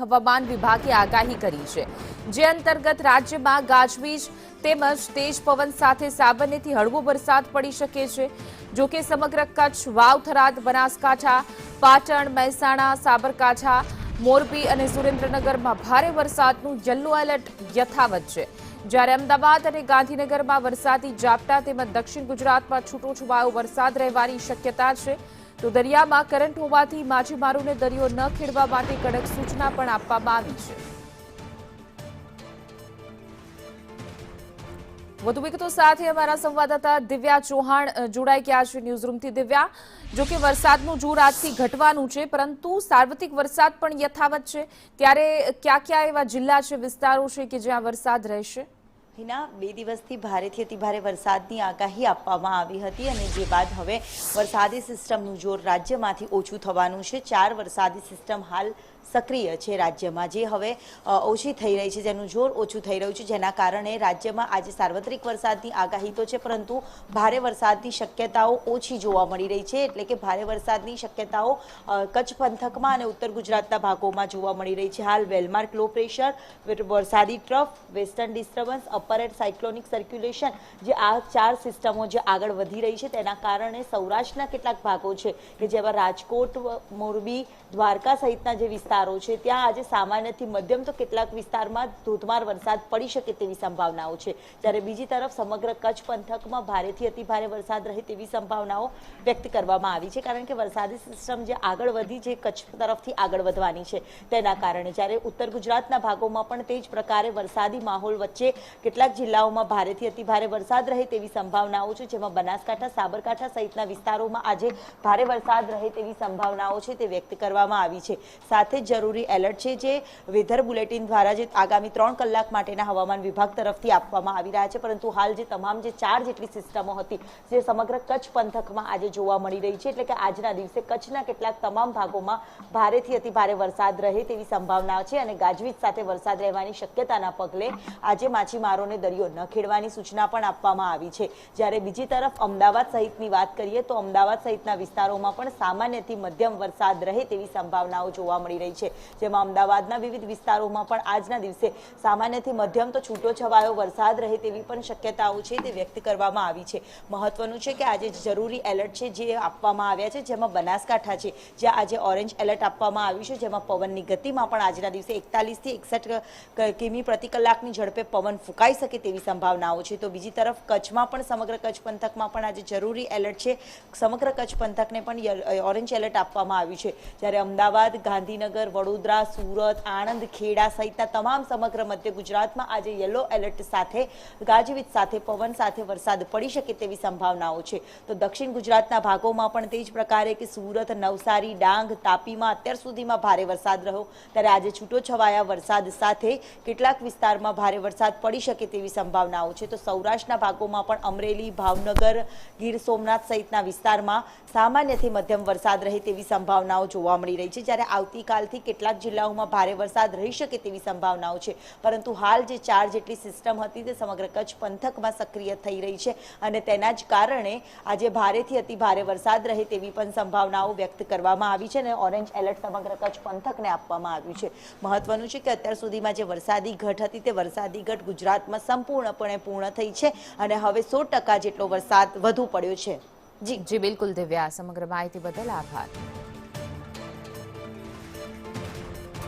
હવામાન વિભાગે આગાહી કરી છે, જે અંતર્ગત રાજ્યમાં ગાજવીજ તેમજ તેજ પવન સાથે સામાન્યથી હળવો વરસાદ પડી શકે છે। જો કે સમગ્ર કચ્છ, વાવ, થરાદ, બનાસકાંઠા, પાટણ, મહેસાણા, સાબરકાંઠા, મોરબી અને સુરેન્દ્રનગરમાં ભારે વરસાદનું યલો એલર્ટ યથાવત છે, જ્યારે અમદાવાદ અને ગાંધીનગરમાં વરસાદી ઝાપટા તેમજ દક્ષિણ ગુજરાતમાં છૂટોછવાયો વરસાદ રહેવાની શક્યતા છે। તો દરિયામાં કરંટ હોવાથી માછીમારોને દરિયો ન ખેડવા માટે કડક સૂચના પણ આપવામાં આવી છે। વધુ વિગતો સાથે અમારા સંવાદદાતા દિવ્યા ચૌહાણ જોડાઈ ગયા છે ન્યૂઝરૂમથી। દિવ્યા, જો કે વરસાદનું જોર આજથી ઘટવાનું છે, પરંતુ સાર્વત્રિક વરસાદ પણ યથાવત છે, ત્યારે કયા કયા એવા જિલ્લા છે, વિસ્તારો છે કે જ્યાં વરસાદ રહેશે? હિના, 2 દિવસથી ભારેથી અતિભારે વરસાદની આગાહી આપવામાં આવી હતી અને જે બાદ હવે વરસાદી સિસ્ટમનું જોર રાજ્યમાંથી ઓછું થવાનું છે। 4 વરસાદી સિસ્ટમ હાલ સક્રિય છે રાજ્યમાં, જે હવે ઓછી થઈ રહી છે, જેનું જોર ઓછું થઈ રહ્યું છે, જેના કારણે રાજ્યમાં આજે સાર્વત્રિક વરસાદની આગાહી તો છે, પરંતુ ભારે વરસાદની શક્યતાઓ ઓછી જોવા મળી રહી છે। એટલે કે ભારે વરસાદની શક્યતાઓ કચ્છ પંથકમાં અને ઉત્તર ગુજરાતના ભાગોમાં જોવા મળી રહી છે। હાલ વેલમાર્ક લો પ્રેશર, વરસાદી trough, western disturbance, upper air cyclonic circulation, જે આ 4 સિસ્ટમો જે આગળ વધી રહી છે, તેના કારણે સૌરાષ્ટ્રના કેટલાક ભાગો છે કે જેમાં રાજકોટ, મોરબી, દ્વારકા સહિતના જે વિસ્તારો છે, ત્યાં આજે સામાન્યથી મધ્યમ તો કેટલાક વિસ્તારમાં ધોધમાર વરસાદ પડી શકે તેવી સંભાવનાઓ છે, જ્યારે બીજી તરફ સમગ્ર કચ્છ પંથકમાં ભારેથી અતિભારે વરસાદ રહે તેવી સંભાવનાઓ વ્યક્ત કરવામાં આવી છે, કારણ કે વરસાદી સિસ્ટમ જે આગળ વધી, જે કચ્છ તરફથી આગળ વધવાની છે તેના કારણે। જ્યારે ઉત્તર ગુજરાતના ભાગોમાં પણ તે જ પ્રકારે વરસાદી માહોલ વચ્ચે કેટલાક જિલ્લાઓમાં ભારેથી અતિભારે વરસાદ રહે તેવી સંભાવનાઓ છે, જેમાં બનાસકાંઠા, સાબરકાંઠા સહિતના વિસ્તારોમાં આજે ભારે વરસાદ રહે તેવી સંભાવનાઓ છે તે વ્યક્ત કરવામાં આવી છે। સાથે જ જરૂરી એલર્ટ છે, જે વેધર બુલેટિન દ્વારા જે આગામી 3 કલાક માટેના હવામાન વિભાગ તરફથી આપવામાં આવી રહ્યા છે, પરંતુ હાલ જે તમામ જે 4 જેટલી સિસ્ટમો હતી, જે સમગ્ર કચ્છ પંથકમાં આજે જોવા મળી રહી છે, એટલે કે આજના દિવસે કચ્છના કેટલાક તમામ ભાગોમાં ભારેથી અતિભારે વરસાદ રહે તેવી સંભાવના છે અને ગાજવીજ સાથે વરસાદ રહેવાની શક્યતાના પગલે આજે માછીમારોને દરિયો ન ખેડવાની સૂચના પણ આપવામાં આવી છે। જ્યારે બીજી તરફ અમદાવાદ સહિતની વાત કરીએ તો અમદાવાદ સહિતના વિસ્તારોમાં પણ સામાન્યથી મધ્યમ વરસાદ રહે તેવી સંભાવનાઓ જોવા મળી રહી છે, જેમાં અમદાવાદના વિવિધ વિસ્તારોમાં પણ આજના દિવસે સામાન્યથી મધ્યમ તો છૂટો છવાયો વરસાદ રહે તેવી પણ શક્યતાઓ છે તે વ્યક્ત કરવામાં આવી છે। મહત્વનું છે કે આજે જરૂરી એલર્ટ છે જે આપવામાં આવ્યા છે, જેમાં બનાસકાંઠા છે, જ્યાં આજે ઓરેન્જ એલર્ટ આપવામાં આવ્યું છે, જેમાં પવનની ગતિમાં પણ આજના દિવસે 41 થી 61 કિમી પ્રતિ કલાકની ઝડપે પવન ફૂંકાઈ શકે તેવી સંભાવનાઓ છે। તો બીજી તરફ કચ્છમાં પણ સમગ્ર કચ્છ પંથકમાં પણ આજે જરૂરી એલર્ટ છે, સમગ્ર કચ્છ પંથકને પણ ઓરેન્જ એલર્ટ આપવામાં આવ્યું છે, જ્યારે અમદાવાદ, ગાંધીનગર, વડોદરા, સુરત, આણંદ, ખેડા સહિતના તમામ સમગ્ર મધ્ય ગુજરાતમાં આજે યલો એલર્ટ સાથે ગાજવીજ સાથે પવન સાથે વરસાદ પડી શકે તેવી સંભાવનાઓ છે। તો દક્ષિણ ગુજરાતના ભાગોમાં પણ તે જ પ્રકારે કે સુરત, નવસારી, ડાંગ, તાપીમાં અત્યાર સુધીમાં ભારે વરસાદ રહ્યો, ત્યારે આજે છૂટો છવાયા વરસાદ સાથે કેટલાક વિસ્તારમાં ભારે વરસાદ પડી શકે તેવી સંભાવનાઓ છે। તો સૌરાષ્ટ્રના ભાગોમાં પણ અમરેલી, ભાવનગર, ગીર સોમનાથ સહિતના વિસ્તારમાં સામાન્યથી મધ્યમ વરસાદ રહે તેવી સંભાવનાઓ જોવા મળી રહી છે, જ્યારે આવતીકાલથી કેટલાક જિલ્લાઓમાં ભારે વરસાદ રહી શકે તેવી સંભાવનાઓ છે, પરંતુ હાલ જે 4 જેટલી સિસ્ટમ હતી તે સમગ્ર કચ્છ પંથકમાં સક્રિય થઈ રહી છે અને તેના જ કારણે આજે ભારેથી અતિભારે વરસાદ રહે તેવી પણ સંભાવનાઓ વ્યક્ત કરવામાં આવી છે અને ઓરેન્જ એલર્ટ સમગ્ર કચ્છ પંથકને આપવામાં આવ્યું છે। મહત્વનું છે કે અત્યાર સુધીમાં જે વરસાદી ઘટ હતી તે વરસાદી ઘટ ગુજરાતમાં સંપૂર્ણપણે પૂર્ણ થઈ છે અને હવે 100% જેટલો વરસાદ વધુ પડ્યો છે। જી બિલકુલ દિવ્યા, સમગ્ર માહિતી બદલ આભાર।